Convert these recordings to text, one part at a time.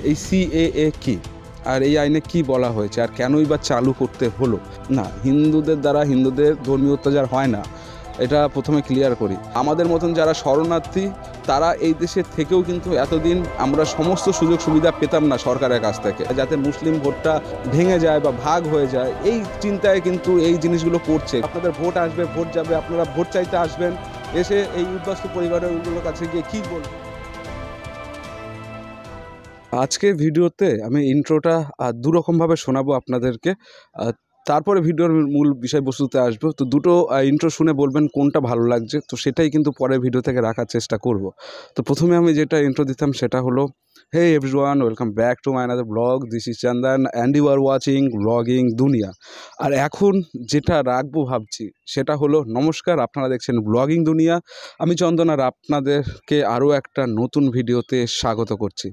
এই সিএএ কি, আর এই আইনে কি বলা হয়েছে, আর কেনই বা চালু করতে হলো। না, হিন্দুদের দ্বারা হিন্দুদের ধর্মীয় অত্যাচার হয় না, এটা প্রথমে ক্লিয়ার করি। আমাদের মতন যারা শরণার্থী তারা এই দেশে থেকেও কিন্তু এতদিন আমরা সমস্ত সুযোগ সুবিধা পেতাম না সরকারের কাছ থেকে, যাতে মুসলিম ভোটটা ভেঙে যায় বা ভাগ হয়ে যায়, এই চিন্তায় কিন্তু এই জিনিসগুলো করছে। আপনাদের ভোট আসবে, ভোট যাবে, আপনারা ভোট চাইতে আসবেন, এসে এই উদ্বাস্তু পরিবারগুলোর কাছে গিয়ে কী বলবেন। আজকের ভিডিওতে আমি ইন্ট্রোটা দুরকমভাবে শোনাবো আপনাদেরকে, তারপরে ভিডিওর মূল বিষয়বস্তুতে আসবো। তো দুটো ইন্ট্রো শুনে বলবেন কোনটা ভালো লাগছে, তো সেটাই কিন্তু পরের ভিডিও থেকে রাখার চেষ্টা করব। তো প্রথমে আমি যেটা ইন্ট্রো দিতাম সেটা হলো, hey everyone, welcome back to my another blog, this is Chandan and you are watching blogging Duniya. আর এখন যেটা রাখবো ভাবছি সেটা হলো, নমস্কার, আপনারা দেখছেন ব্লগিং দুনিয়া, আমি চন্দন, আর আপনাদেরকে আরও একটা নতুন ভিডিওতে স্বাগত করছি।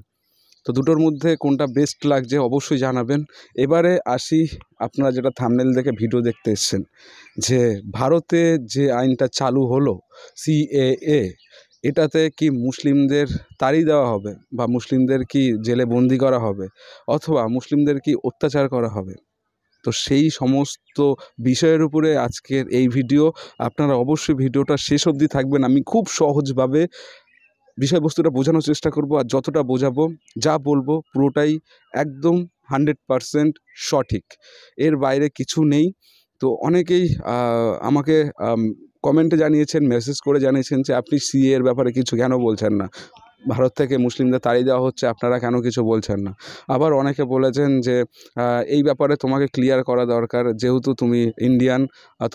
তো দুটোর মধ্যে কোনটা বেস্ট লাগছে অবশ্যই জানাবেন। এবারে আসি, আপনারা যেটা থাম্বনেল দেখে ভিডিও দেখতে এসছেন, যে ভারতে যে আইনটা চালু হলো সিএএ, এটাতে কি মুসলিমদের তাড়িয়ে দেওয়া হবে, বা মুসলিমদের কি জেলে বন্দি করা হবে, অথবা মুসলিমদের কি অত্যাচার করা হবে? তো সেই সমস্ত বিষয়ের উপরে আজকের এই ভিডিও। আপনারা অবশ্যই ভিডিওটা শেষ অবধি থাকবেন। আমি খুব সহজভাবে বিষয়বস্তুটা বোঝানোর চেষ্টা করব, আর যতটা বোঝাবো, যা বলবো পুরোটাই একদম 100% সঠিক, এর বাইরে কিছু নেই। তো অনেকেই আমাকে কমেন্টে জানিয়েছেন, মেসেজ করে জানিয়েছেন যে আপনি সিএ এর ব্যাপারে কিছু কেন বলছেন না, ভারত থেকে মুসলিমদের তাড়িয়ে দেওয়া হচ্ছে, আপনারা কেন কিছু বলছেন না। আবার অনেকে বলেছেন যে এই ব্যাপারে তোমাকে ক্লিয়ার করা দরকার, যেহেতু তুমি ইন্ডিয়ান,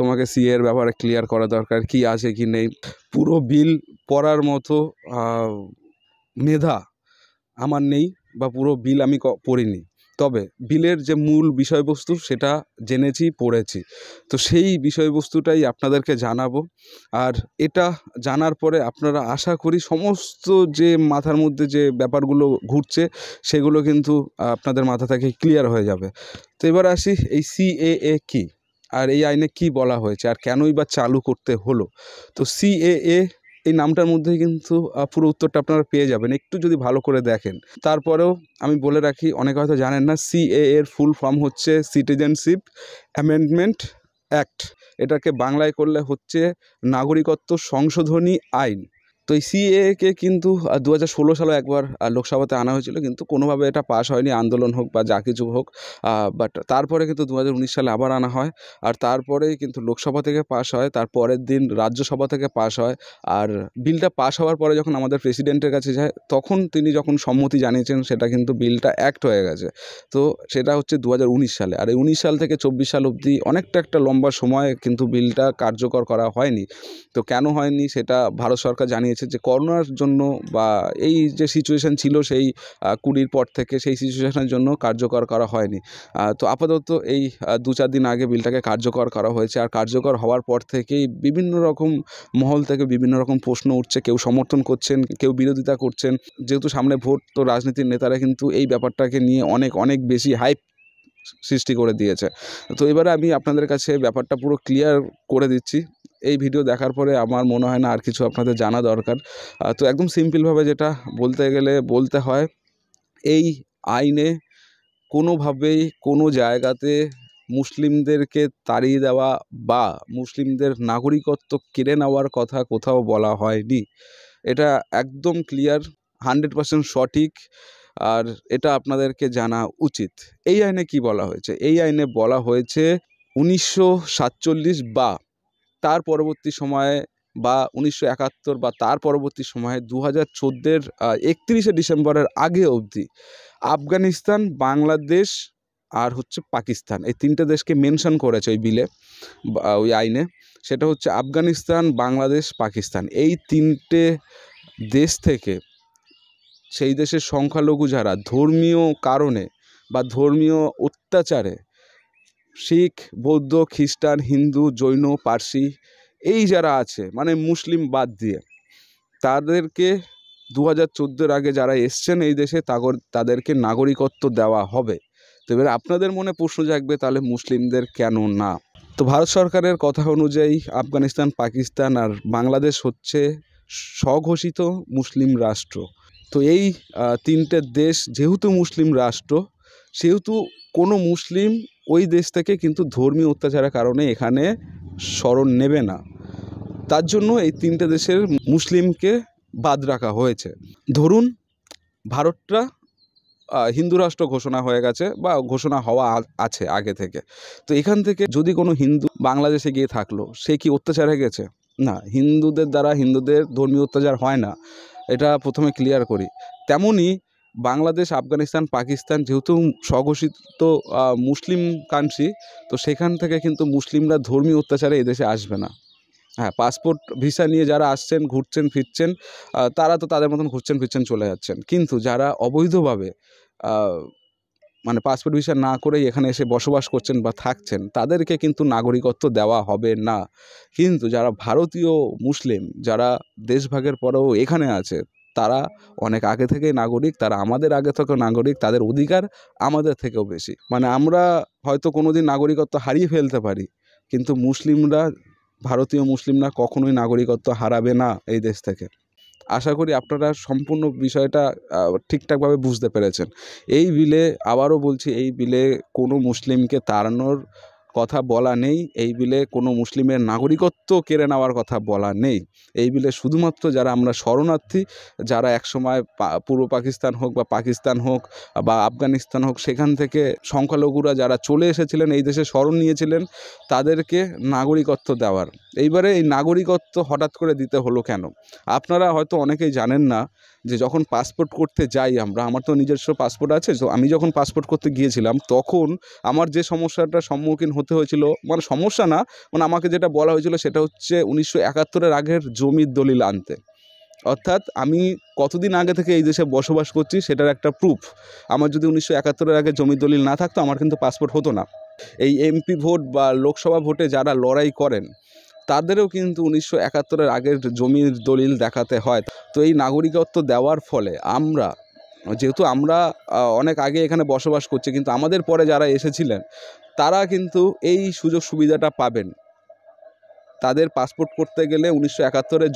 তোমাকে সিএ এর ব্যাপারে ক্লিয়ার করা দরকার, কি আছে কি নেই। পুরো বিল পড়ার মতো মেধা আমার নেই, বা পুরো বিল আমি পড়িনি, তবে বিলের যে মূল বিষয়বস্তু সেটা জেনেছি, পড়েছি। তো সেই বিষয়বস্তুটাই আপনাদেরকে জানাবো। আর এটা জানার পরে আপনারা, আশা করি, সমস্ত যে মাথার মধ্যে যে ব্যাপারগুলো ঘুরছে সেগুলো কিন্তু আপনাদের মাথা থেকে ক্লিয়ার হয়ে যাবে। তো এবার আসি, এই সিএএ কি, আর এই আইনে কি বলা হয়েছে, আর কেনই বা চালু করতে হলো। তো সিএএ এই নামটার মধ্যেই কিন্তু পুরো উত্তরটা আপনারা পেয়ে যাবেন, একটু যদি ভালো করে দেখেন। তারপরেও আমি বলে রাখি, অনেকে হয়তো জানেন না, সিএএ এর ফুল ফর্ম হচ্ছে সিটিজেনশিপ অ্যামেন্ডমেন্ট অ্যাক্ট। এটাকে বাংলায় করলে হচ্ছে নাগরিকত্ব সংশোধনী আইন। তো এই সিএএকে কিন্তু 2016 সালে একবার লোকসভাতে আনা হয়েছিল, কিন্তু কোনোভাবে এটা পাস হয়নি, আন্দোলন হোক বা যা কিছু হোক। বাট তারপরে কিন্তু 2019 সালে আবার আনা হয়, আর তারপরেই কিন্তু লোকসভা থেকে পাস হয়, তার পরের দিন রাজ্যসভা থেকে পাস হয়। আর বিলটা পাস হওয়ার পরে যখন আমাদের প্রেসিডেন্টের কাছে যায়, তখন তিনি যখন সম্মতি জানিয়েছেন, সেটা কিন্তু বিলটা অ্যাক্ট হয়ে গেছে। তো সেটা হচ্ছে 2019 সালে। আর এই 19 সাল থেকে 24 সাল অবধি অনেকটা একটা লম্বা সময় কিন্তু বিলটা কার্যকর করা হয়নি। তো কেন হয়নি সেটা ভারত সরকার জানিয়েছে, যে করোনার জন্য, বা এই যে সিচুয়েশান ছিল সেই 20 পর থেকে, সেই সিচুয়েশানের জন্য কার্যকর করা হয়নি। তো আপাতত এই 2-4 দিন আগে বিলটাকে কার্যকর করা হয়েছে। আর কার্যকর হওয়ার পর থেকেই বিভিন্ন রকম মহল থেকে বিভিন্ন রকম প্রশ্ন উঠছে, কেউ সমর্থন করছেন, কেউ বিরোধিতা করছেন। যেহেতু সামনে ভোট, তো রাজনীতির নেতারা কিন্তু এই ব্যাপারটাকে নিয়ে অনেক অনেক বেশি হাইপ সৃষ্টি করে দিয়েছে। তো এবারে আমি আপনাদের কাছে ব্যাপারটা পুরো ক্লিয়ার করে দিচ্ছি। এই ভিডিও দেখার পরে আমার মনে হয় না আর কিছু আপনাদের জানা দরকার। তো একদম সিম্পলভাবে যেটা বলতে গেলে বলতে হয়, এই আইনে কোনোভাবেই কোনো জায়গাতে মুসলিমদেরকে তাড়িয়ে দেওয়া বা মুসলিমদের নাগরিকত্ব কেড়ে নেওয়ার কথা কোথাও বলা হয়নি। এটা একদম ক্লিয়ার, 100% সঠিক, আর এটা আপনাদেরকে জানা উচিত। এই আইনে কি বলা হয়েছে? এই আইনে বলা হয়েছে 1947 বা তার পরবর্তী সময়ে, বা 1971 বা তার পরবর্তী সময়ে, 2014-এর 31শে ডিসেম্বরের আগে অবধি আফগানিস্তান, বাংলাদেশ আর হচ্ছে পাকিস্তান, এই 3টে দেশকে মেনশন করেছে ওই বিলে, ওই আইনে। সেটা হচ্ছে আফগানিস্তান, বাংলাদেশ, পাকিস্তান। এই 3টে দেশ থেকে সেই দেশের সংখ্যালঘু যারা ধর্মীয় কারণে বা ধর্মীয় অত্যাচারে, শিখ, বৌদ্ধ, খ্রিস্টান, হিন্দু, জৈন, পার্সি, এই যারা আছে, মানে মুসলিম বাদ দিয়ে, তাদেরকে 2014-এর আগে যারা এসছেন এই দেশে, তাদেরকে নাগরিকত্ব দেওয়া হবে। তো এবার আপনাদের মনে প্রশ্ন জাগবে, তাহলে মুসলিমদের কেন না? তো ভারত সরকারের কথা অনুযায়ী আফগানিস্তান, পাকিস্তান আর বাংলাদেশ হচ্ছে স্বঘোষিত মুসলিম রাষ্ট্র। তো এই তিনটে দেশ যেহেতু মুসলিম রাষ্ট্র, সেহেতু কোনো মুসলিম ওই দেশ থেকে কিন্তু ধর্মীয় অত্যাচারের কারণে এখানে শরণ নেবে না। তার জন্য এই তিনটে দেশের মুসলিমকে বাদ রাখা হয়েছে। ধরুন ভারতটা হিন্দু রাষ্ট্র ঘোষণা হয়ে গেছে বা ঘোষণা হওয়া আছে আগে থেকে, তো এখান থেকে যদি কোনো হিন্দু বাংলাদেশে গিয়ে থাকলো, সে কি অত্যাচারে গেছে? না, হিন্দুদের দ্বারা হিন্দুদের ধর্মীয় অত্যাচার হয় না, এটা প্রথমে ক্লিয়ার করি। তেমনই বাংলাদেশ, আফগানিস্তান, পাকিস্তান যেহেতু স্বঘোষিত মুসলিম কান্ট্রি, তো সেখান থেকে কিন্তু মুসলিমরা ধর্মীয় অত্যাচারে এদেশে আসবে না। হ্যাঁ, পাসপোর্ট ভিসা নিয়ে যারা আসছেন, ঘুরছেন ফিরছেন, তারা তো তাদের মতন ঘুরছেন ফিরছেন চলে যাচ্ছেন, কিন্তু যারা অবৈধভাবে মানে পাসপোর্ট ভিসা না করেই এখানে এসে বসবাস করছেন বা থাকছেন, তাদেরকে কিন্তু নাগরিকত্ব দেওয়া হবে না। কিন্তু যারা ভারতীয় মুসলিম, যারা দেশভাগের পরেও এখানে আছে, তারা অনেক আগে থেকেই নাগরিক, তারা আমাদের আগে থেকেও নাগরিক, তাদের অধিকার আমাদের থেকেও বেশি। মানে আমরা হয়তো কোনো দিন নাগরিকত্ব হারিয়ে ফেলতে পারি, কিন্তু মুসলিমরা, ভারতীয় মুসলিমরা কখনোই নাগরিকত্ব হারাবে না এই দেশ থেকে। আশা করি আপনারা সম্পূর্ণ বিষয়টা ঠিকঠাকভাবে বুঝতে পেরেছেন। এই বিলে, আবারও বলছি, এই বিলে কোনো মুসলিমকে তাড়ানোর কথা বলা নেই, এই বিলে কোনো মুসলিমের নাগরিকত্ব কেড়ে নেওয়ার কথা বলা নেই। এই বিলে শুধুমাত্র যারা আমরা শরণার্থী, যারা একসময় পূর্ব পাকিস্তান হোক বা পাকিস্তান হোক বা আফগানিস্তান হোক, সেখান থেকে সংখ্যালঘুরা যারা চলে এসেছিলেন, এই দেশে শরণ নিয়েছিলেন, তাদেরকে নাগরিকত্ব দেওয়ার। এইবারে এই নাগরিকত্ব হঠাৎ করে দিতে হলো কেন? আপনারা হয়তো অনেকেই জানেন না যে যখন পাসপোর্ট করতে যাই আমরা, আমার তো নিজস্ব পাসপোর্ট আছে, তো আমি যখন পাসপোর্ট করতে গিয়েছিলাম তখন আমার যে সমস্যাটার সম্মুখীন হতে হয়েছিল, মানে সমস্যা না, মানে আমাকে যেটা বলা হয়েছিল সেটা হচ্ছে 1971-এর আগের জমির দলিল আনতে। অর্থাৎ আমি কতদিন আগে থেকে এই দেশে বসবাস করছি সেটার একটা প্রুফ। আমার যদি 1971-এর আগে জমির দলিল না থাকতো, আমার কিন্তু পাসপোর্ট হতো না। এই এমপি ভোট বা লোকসভা ভোটে যারা লড়াই করেন, তাদেরও কিন্তু 1971-এর আগের জমির দলিল দেখাতে হয়। তো এই নাগরিকত্ব দেওয়ার ফলে আমরা, যেহেতু আমরা অনেক আগে এখানে বসবাস করছি, কিন্তু আমাদের পরে যারা এসেছিলেন তারা কিন্তু এই সুযোগ সুবিধাটা পাবেন। তাদের পাসপোর্ট করতে গেলে 1971-এর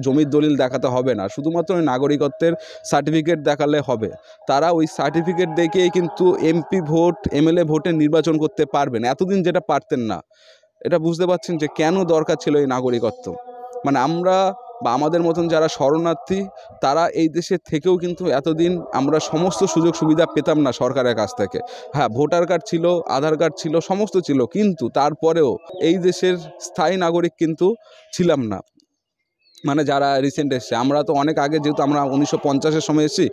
জমির দলিল দেখাতে হবে না, শুধুমাত্র ওই নাগরিকত্বের সার্টিফিকেট দেখালে হবে। তারা ওই সার্টিফিকেট দেখেই কিন্তু এমপি ভোট, এমএলএ ভোটে নির্বাচন করতে পারবেন, এতদিন যেটা পারতেন না। এটা বুঝতে পারছেন যে কেন দরকার ছিল এই নাগরিকত্ব? মানে আমরা বা আমাদের মতন যারা শরণার্থী, তারা এই দেশের থেকেও কিন্তু এতদিন আমরা সমস্ত সুযোগ সুবিধা পেতাম না সরকারের কাছ থেকে। হ্যাঁ, ভোটার কার্ড ছিল, আধার কার্ড ছিল, সমস্ত ছিল, কিন্তু তারপরেও এই দেশের স্থায়ী নাগরিক কিন্তু ছিলাম না। মানে যারা রিসেন্ট এসছে, আমরা তো অনেক আগে, যেহেতু আমরা 1950-এর সময় এসেছি,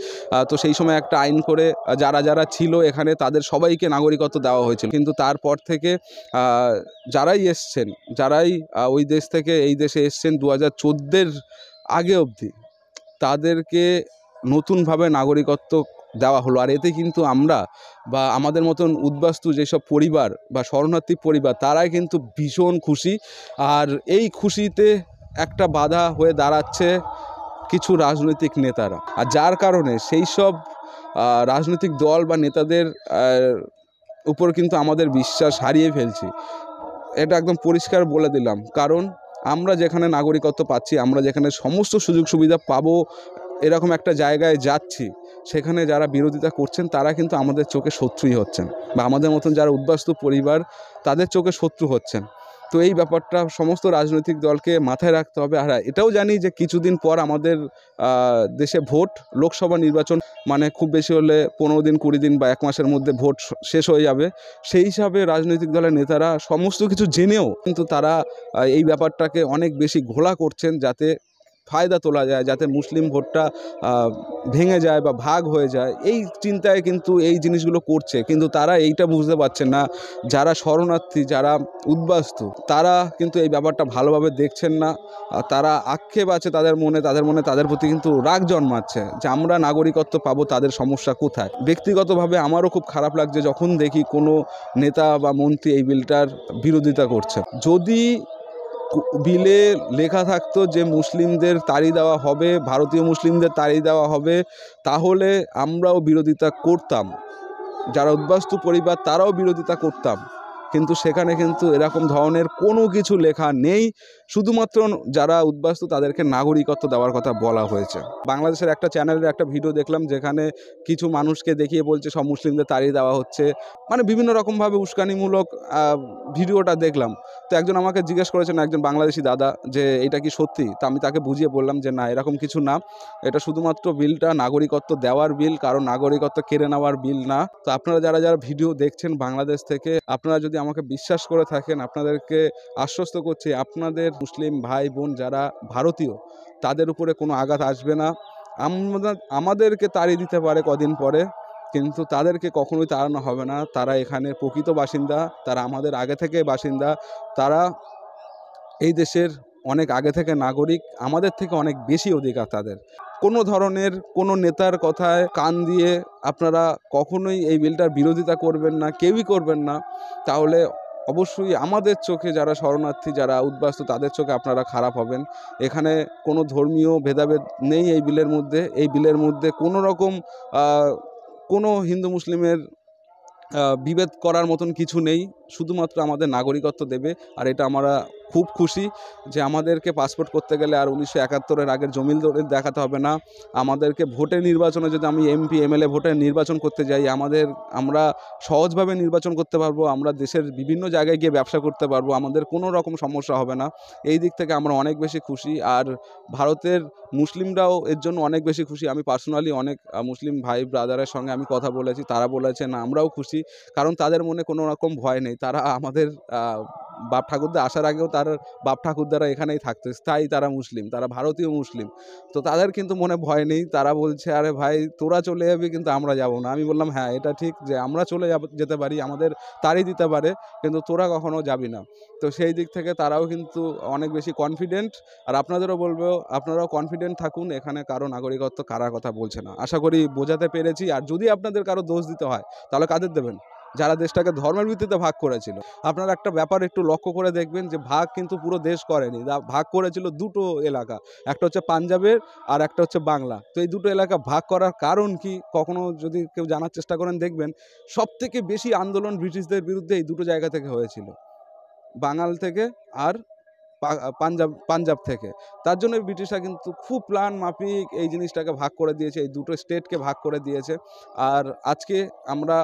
তো সেই সময় একটা আইন করে যারা যারা ছিল এখানে তাদের সবাইকে নাগরিকত্ব দেওয়া হয়েছিল। কিন্তু তারপর থেকে যারাই এসছেন, যারাই ওই দেশ থেকে এই দেশে এসছেন 2014-এর আগে অবধি, তাদেরকে নতুনভাবে নাগরিকত্ব দেওয়া হলো। আর এতে কিন্তু আমরা বা আমাদের মতন উদ্বাস্তু যেসব পরিবার বা শরণার্থী পরিবার, তারাই কিন্তু ভীষণ খুশি। আর এই খুশিতে একটা বাধা হয়ে দাঁড়াচ্ছে কিছু রাজনৈতিক নেতারা, আর যার কারণে সেই সব রাজনৈতিক দল বা নেতাদের উপর কিন্তু আমাদের বিশ্বাস হারিয়ে ফেলছি। এটা একদম পরিষ্কার বলে দিলাম, কারণ আমরা যেখানে নাগরিকত্ব পাচ্ছি, আমরা যেখানে সমস্ত সুযোগ সুবিধা পাবো, এরকম একটা জায়গায় যাচ্ছি, সেখানে যারা বিরোধিতা করছেন তারা কিন্তু আমাদের চোখে শত্রুই হচ্ছেন, বা আমাদের মতন যারা উদ্বাস্তু পরিবার তাদের চোখে শত্রু হচ্ছেন। তো এই ব্যাপারটা সমস্ত রাজনৈতিক দলকে মাথায় রাখতে হবে। আর এটাও জানি যে কিছুদিন পর আমাদের দেশে ভোট, লোকসভা নির্বাচন, মানে খুব বেশি হলে 15 দিন 20 দিন বা 1 মাসের মধ্যে ভোট শেষ হয়ে যাবে। সেই হিসাবে রাজনৈতিক দলের নেতারা সমস্ত কিছু জেনেও কিন্তু তারা এই ব্যাপারটাকে অনেক বেশি ঘোলা করছেন, যাতে ফায়দা তোলা যায়, যাতে মুসলিম ভোটটা ভেঙে যায় বা ভাগ হয়ে যায়। এই চিন্তায় কিন্তু এই জিনিসগুলো করছে, কিন্তু তারা এইটা বুঝতে পারছেন না, যারা শরণার্থী, যারা উদ্বাস্তু, তারা কিন্তু এই ব্যাপারটা ভালোভাবে দেখছেন না। তারা আক্ষেপ আছে তাদের মনে, তাদের প্রতি কিন্তু রাগ জন্মাচ্ছে যে আমরা নাগরিকত্ব পাবো, তাদের সমস্যা কোথায়। ব্যক্তিগতভাবে আমারও খুব খারাপ লাগছে যখন দেখি কোনো নেতা বা মন্ত্রী এই বিলটার বিরোধিতা করছে। যদি বিলে লেখা থাকতো যে মুসলিমদের তাড়িয়ে দেওয়া হবে, ভারতীয় মুসলিমদের তাড়িয়ে দেওয়া হবে, তাহলে আমরাও বিরোধিতা করতাম, যারা উদ্বাস্তু পরিবার তারাও বিরোধিতা করতাম। কিন্তু সেখানে কিন্তু এরকম ধরনের কোনো কিছু লেখা নেই। শুধুমাত্র যারা উদ্বাস্তু তাদেরকে নাগরিকত্ব দেওয়ার কথা বলা হয়েছে। বাংলাদেশের একটা চ্যানেলের একটা ভিডিও দেখলাম, যেখানে কিছু মানুষকে দেখিয়ে বলছে সব মুসলিমদের তাড়িয়ে দেওয়া হচ্ছে, মানে বিভিন্ন রকমভাবে উস্কানিমূলক ভিডিওটা দেখলাম। তো একজন আমাকে জিজ্ঞেস করেছেন, একজন বাংলাদেশি দাদা, যে এটা কি সত্যি? তা আমি তাকে বুঝিয়ে বললাম যে না, এরকম কিছু না, এটা শুধুমাত্র বিলটা নাগরিকত্ব দেওয়ার বিল, কারণ নাগরিকত্ব কেড়ে নেওয়ার বিল না। তো আপনারা যারা যারা ভিডিও দেখছেন বাংলাদেশ থেকে, আপনারা যদি আমাকে বিশ্বাস করে থাকেন, আপনাদেরকে আশ্বস্ত করছি, আপনাদের মুসলিম ভাই বোন যারা ভারতীয়, তাদের উপরে কোনো আঘাত আসবে না। আমাদেরকে তাড়িয়ে দিতে পারে কদিন পরে, কিন্তু তাদেরকে কখনোই তাড়ানো হবে না। তারা এখানে প্রকৃত বাসিন্দা, তারা আমাদের আগে থেকে বাসিন্দা, তারা এই দেশের অনেক আগে থেকে নাগরিক, আমাদের থেকে অনেক বেশি অধিকার তাদের। কোনো ধরনের কোনো নেতার কথায় কান দিয়ে আপনারা কখনোই এই বিলটার বিরোধিতা করবেন না, কেউই করবেন না। তাহলে অবশ্যই আমাদের চোখে যারা শরণার্থী, যারা উদ্বাস্তু, তাদের চোখে আপনারা খারাপ হবেন। এখানে কোনো ধর্মীয় ভেদাভেদ নেই এই বিলের মধ্যে। এই বিলের মধ্যে কোনো রকম কোনো হিন্দু মুসলিমের বিভেদ করার মতন কিছু নেই। শুধুমাত্র আমাদের নাগরিকত্ব দেবে। আর এটা আমরা খুব খুশি যে আমাদেরকে পাসপোর্ট করতে গেলে আর 1971-এর আগের জমিল দলিল দেখাতে হবে না। আমাদেরকে ভোটের নির্বাচনে যদি আমি এমপি এমএলএ ভোটে নির্বাচন করতে যাই, আমরা সহজভাবে নির্বাচন করতে পারবো। আমরা দেশের বিভিন্ন জায়গায় গিয়ে ব্যবসা করতে পারবো, আমাদের কোনো রকম সমস্যা হবে না। এই দিক থেকে আমরা অনেক বেশি খুশি। আর ভারতের মুসলিমরাও এর জন্য অনেক বেশি খুশি। আমি পার্সোনালি অনেক মুসলিম ভাই ব্রাদারের সঙ্গে আমি কথা বলেছি, তারা বলেছেন আমরাও খুশি, কারণ তাদের মনে কোনো রকম ভয় নেই। তারা আমাদের বাপ ঠাকুরদা আসার আগেও তার বাপ ঠাকুরদারা এখানেই থাকতো, তাই তারা মুসলিম, তারা ভারতীয় মুসলিম। তো তাদের কিন্তু মনে ভয় নেই। তারা বলছে আরে ভাই তোরা চলে যাবি কিন্তু আমরা যাব না। আমি বললাম হ্যাঁ, এটা ঠিক যে আমরা চলে যেতে পারি, আমাদের তাড়িয়ে দিতে পারে, কিন্তু তোরা কখনো যাবি না। তো সেই দিক থেকে তারাও কিন্তু অনেক বেশি কনফিডেন্ট। আর আপনাদেরও বলবো, আপনারাও কনফিডেন্ট থাকুন, এখানে কারো নাগরিকত্ব কারার কথা বলছে না। আশা করি বোঝাতে পেরেছি। আর যদি আপনাদের কারো দোষ দিতে হয়, তাহলে কাদের দেবেন? যারা দেশটাকে ধর্মের ভিত্তিতে ভাগ করেছিল। আপনারা একটা ব্যাপার একটু লক্ষ্য করে দেখবেন যে ভাগ কিন্তু পুরো দেশ করেনি, ভাগ করেছিল দুটো এলাকা, একটা হচ্ছে পাঞ্জাবের আর একটা হচ্ছে বাংলা। তো এই দুটো এলাকা ভাগ করার কারণ কি, কখনো যদি কেউ জানার চেষ্টা করেন দেখবেন সবথেকে বেশি আন্দোলন ব্রিটিশদের বিরুদ্ধে এই দুটো জায়গা থেকে হয়েছিল, বাঙাল থেকে আর পাঞ্জাব থেকে। তার জন্য ব্রিটিশরা কিন্তু খুব প্ল্যান মাফিক এই জিনিসটাকে ভাগ করে দিয়েছে, এই দুটো স্টেটকে ভাগ করে দিয়েছে। আর আজকে আমরা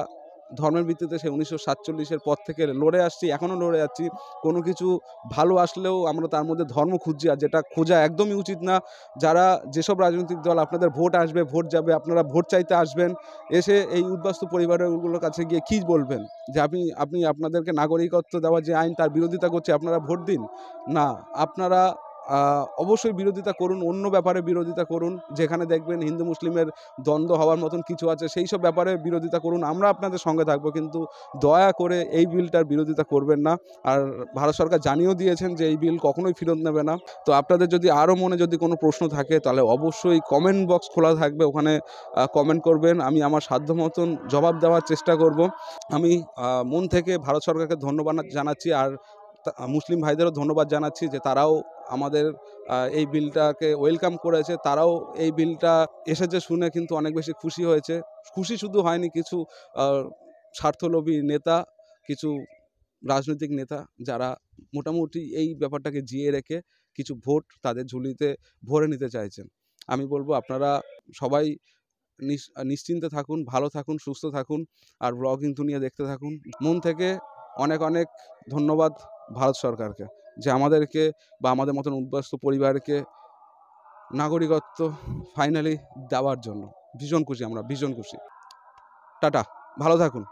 ধর্মের ভিত্তিতে সেই 1947-এর পর থেকে লড়ে আসছি, এখনও লড়ে যাচ্ছি। কোনো কিছু ভালো আসলেও আমরা তার মধ্যে ধর্ম খুঁজছি, আর যেটা খোঁজা একদমই উচিত না। যারা যেসব রাজনৈতিক দল, আপনাদের ভোট আসবে, ভোট যাবে, আপনারা ভোট চাইতে আসবেন, এসে এই উদ্বাস্তু পরিবারগুলোর কাছে গিয়ে কী বলবেন যে আপনি আপনাদেরকে নাগরিকত্ব দেওয়ার যে আইন তার বিরোধিতা করছে, আপনারা ভোট দিন না। আপনারা অবশ্যই বিরোধিতা করুন, অন্য ব্যাপারে বিরোধিতা করুন, যেখানে দেখবেন হিন্দু মুসলিমের দ্বন্দ্ব হওয়ার মতন কিছু আছে সেই সব ব্যাপারে বিরোধিতা করুন, আমরা আপনাদের সঙ্গে থাকবো। কিন্তু দয়া করে এই বিলটার বিরোধিতা করবেন না। আর ভারত সরকার জানিয়েও দিয়েছেন যে এই বিল কখনোই ফেরত নেবে না। তো আপনাদের যদি আরও মনে যদি কোনো প্রশ্ন থাকে, তাহলে অবশ্যই কমেন্ট বক্স খোলা থাকবে, ওখানে কমেন্ট করবেন, আমি আমার সাধ্য মতন জবাব দেওয়ার চেষ্টা করব। আমি মন থেকে ভারত সরকারকে ধন্যবাদ জানাচ্ছি, আর মুসলিম ভাইদেরও ধন্যবাদ জানাচ্ছি যে তারাও আমাদের এই বিলটাকে ওয়েলকাম করেছে। তারাও এই বিলটা এসেছে শুনে কিন্তু অনেক বেশি খুশি হয়েছে। খুশি শুধু হয়নি, কিছু স্বার্থলোভী নেতা, কিছু রাজনৈতিক নেতা যারা মোটামুটি এই ব্যাপারটাকে জিয়ে রেখে কিছু ভোট তাদের ঝুলিতে ভরে নিতে চাইছেন। আমি বলবো আপনারা সবাই নিশ্চিন্তে থাকুন, ভালো থাকুন, সুস্থ থাকুন, আর ব্লগিং দুনিয়া দেখতে থাকুন। মন থেকে অনেক অনেক ধন্যবাদ ভারত সরকারকে, যে আমাদেরকে বা আমাদের মতন উদ্বাস্তু পরিবারকে নাগরিকত্ব ফাইনালি দেওয়ার জন্য। ভীষণ খুশি আমরা, ভীষণ খুশি। টাটা, ভালো থাকুন।